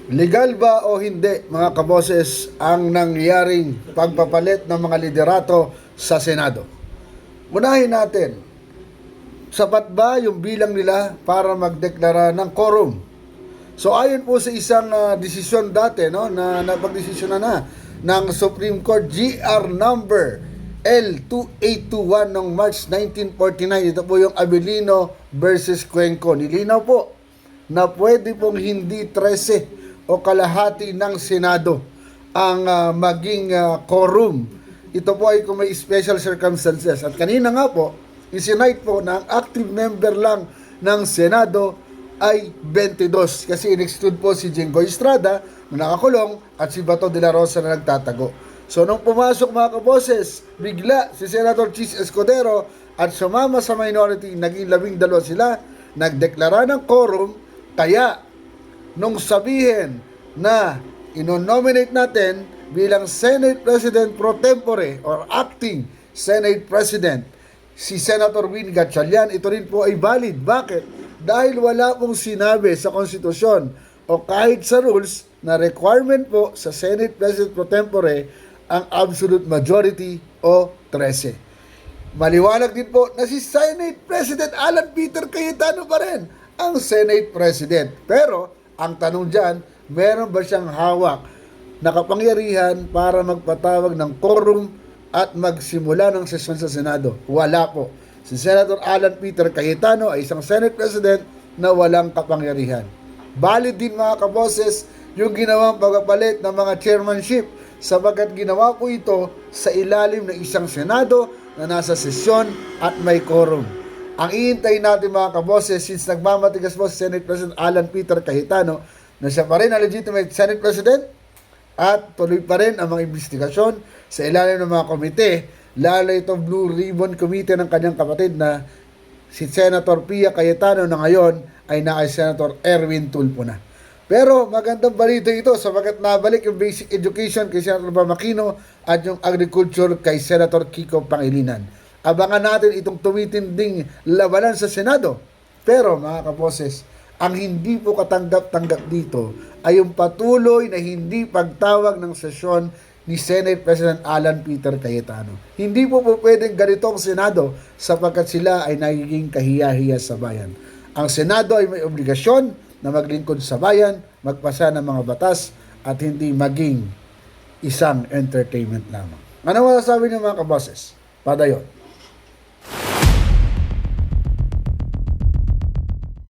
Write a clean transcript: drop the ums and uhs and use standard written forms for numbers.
Legal ba o hindi, mga kaboses, ang nangyaring pagpapalit ng mga liderato sa Senado? Unahin natin, sapat ba yung bilang nila para magdeklara ng quorum? So ayon po sa isang desisyon dati, no, na napagdesisyon na ng Supreme Court GR number L2821 noong March 1949, ito po yung Abilino versus Cuenco. Nilinaw po na pwede pong hindi 13 o kalahati ng Senado ang maging quorum. Ito po ay kung may special circumstances. At kanina nga po, isinite po na ang active member lang ng Senado ay 22 kasi in-exclude po si Jinggoy Estrada na nakakulong at si Bato de la Rosa na nagtatago. So nung pumasok, mga kaboses, bigla si Senator Chis Escudero at sumama sa minority, naging 12 sila, nagdeklara ng quorum. Kaya nung sabihin na inonominate natin bilang Senate President pro tempore or acting Senate President si Senator Win Gatchalian, ito rin po ay valid. Bakit? Dahil wala pong sinabi sa konstitusyon o kahit sa rules na requirement po sa Senate President pro tempore ang absolute majority o 13. Maliwanag din po na si Senate President Alan Peter Cayetano pa rin ang Senate President. Pero ang tanong dyan, meron ba siyang hawak na kapangyarihan para magpatawag ng quorum at magsimula ng sesyon sa Senado? Wala po. Si Senator Alan Peter Cayetano ay isang Senate President na walang kapangyarihan. Valid din, mga kaboses, yung ginawang pagpapalit ng mga chairmanship sapagkat ginawa po ito sa ilalim ng isang Senado na nasa sesyon at may quorum. Ang iintay natin, mga kaboses, since nagmamatigas po si Senate President Alan Peter Cayetano na siya pa rin ang legitimate Senate President at tuloy pa rin ang mga investigasyon sa ilalim ng mga komite, lalo itong Blue Ribbon Committee ng kanyang kapatid na si Senator Pia Cayetano na ngayon ay kay Senator Erwin Tulfo na. Pero magandang balita ito sapagkat nabalik yung basic education kay Senator Bamakino at yung agriculture kay Senator Kiko Pangilinan. Abangan natin itong tumitinding labanan sa Senado. Pero mga kaboses, ang hindi po katanggap-tanggap dito ay yung patuloy na hindi pagtawag ng sesyon ni Senate President Alan Peter Cayetano. Hindi po pwedeng ganito ang Senado sapagkat sila ay nagiging kahiya-hiya sa bayan. Ang Senado ay may obligasyon na maglingkod sa bayan, magpasa ng mga batas at hindi maging isang entertainment lamang. Ano masasabi niyo, mga kaboses? Padayon.